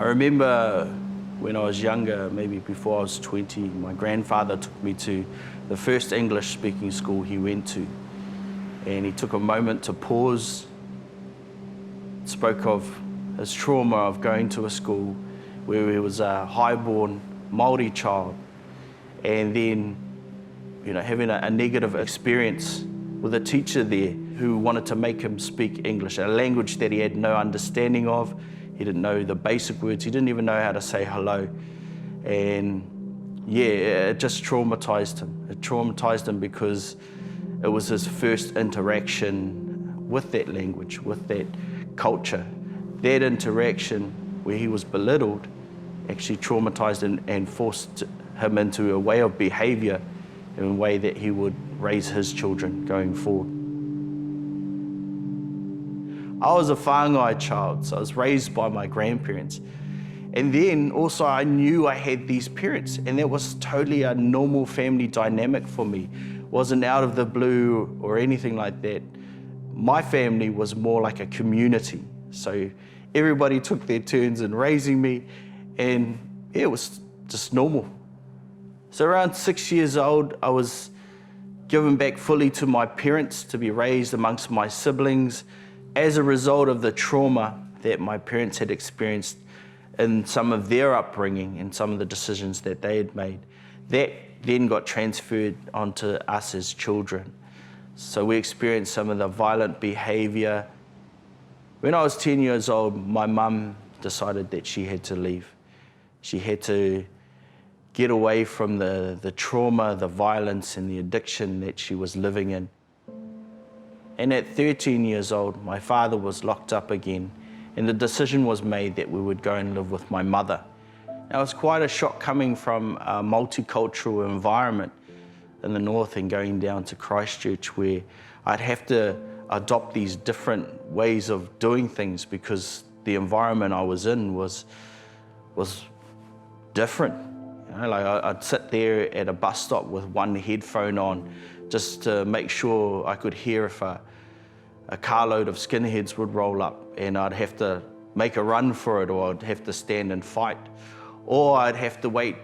I remember when I was younger, maybe before I was 20, my grandfather took me to the first English-speaking school he went to. And he took a moment to pause, spoke of his trauma of going to a school where he was a high-born Māori child, and then having a negative experience with a teacher there who wanted to make him speak English, a language that he had no understanding of. He didn't know the basic words. He didn't even know how to say hello. And yeah, it just traumatized him. It traumatized him because it was his first interaction with that language, with that culture. That interaction where he was belittled actually traumatized and forced him into a way of behavior in a way that he would raise his children going forward. I was a whāngai child, so I was raised by my grandparents. And then also I knew I had these parents, and that was totally a normal family dynamic for me. It wasn't out of the blue or anything like that. My family was more like a community. So everybody took their turns in raising me, and it was just normal. So around 6 years old, I was given back fully to my parents to be raised amongst my siblings as a result of the trauma that my parents had experienced in some of their upbringing and some of the decisions that they had made. That then got transferred onto us as children. So we experienced some of the violent behavior. When I was 10 years old, my mum decided that she had to leave. She had to get away from the trauma, the violence, and the addiction that she was living in. And at 13 years old, my father was locked up again, and the decision was made that we would go and live with my mother. Now, it was quite a shock coming from a multicultural environment in the north and going down to Christchurch, where I'd have to adopt these different ways of doing things because the environment I was in was different. Like I'd sit there at a bus stop with one headphone on just to make sure I could hear if a carload of skinheads would roll up, and I'd have to make a run for it, or I'd have to stand and fight, or I'd have to wait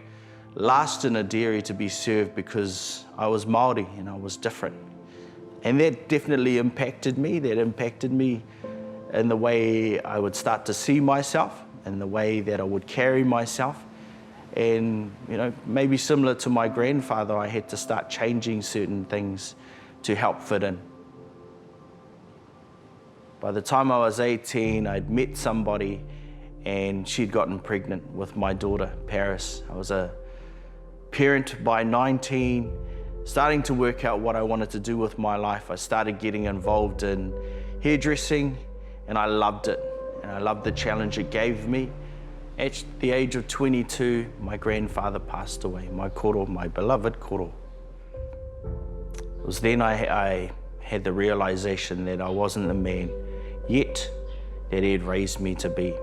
last in a dairy to be served because I was Māori and I was different. And that definitely impacted me. That impacted me in the way I would start to see myself and the way that I would carry myself. And maybe similar to my grandfather, I had to start changing certain things to help fit in. By the time I was 18, I'd met somebody and she'd gotten pregnant with my daughter, Paris. I was a parent by 19, starting to work out what I wanted to do with my life. I started getting involved in hairdressing, and I loved it. And I loved the challenge it gave me. At the age of 22, my grandfather passed away, my Koro, my beloved Koro. It was then I had the realization that I wasn't the man yet that he had raised me to be.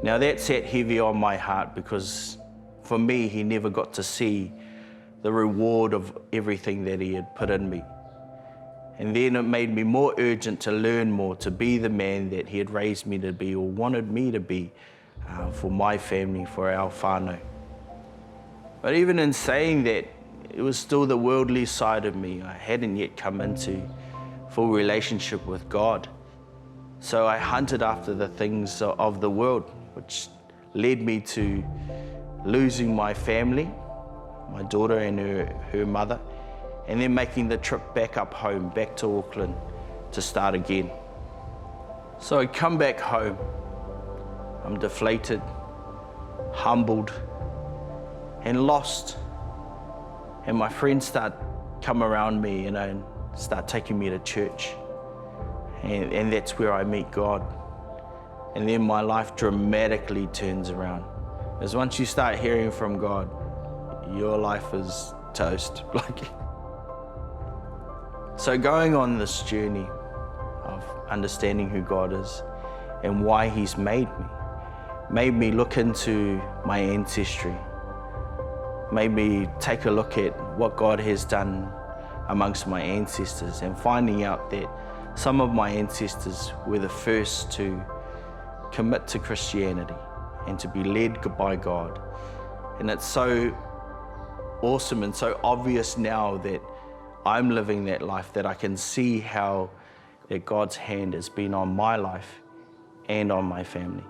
Now that sat heavy on my heart because for me, he never got to see the reward of everything that he had put in me. And then it made me more urgent to learn more, to be the man that he had raised me to be or wanted me to be for my family, for our whānau. But even in saying that, it was still the worldly side of me. I hadn't yet come into full relationship with God. So I hunted after the things of the world, which led me to losing my family, my daughter and her mother, and then making the trip back up home, back to Auckland, to start again. So I come back home. I'm deflated, humbled, and lost. And my friends start come around me, and start taking me to church. And that's where I meet God. And then my life dramatically turns around. Because once you start hearing from God, your life is toast. So going on this journey of understanding who God is and why He's made me look into my ancestry, made me take a look at what God has done amongst my ancestors, and finding out that some of my ancestors were the first to commit to Christianity. and to be led by God. And it's so awesome and so obvious now that I'm living that life, that I can see how that God's hand has been on my life and on my family.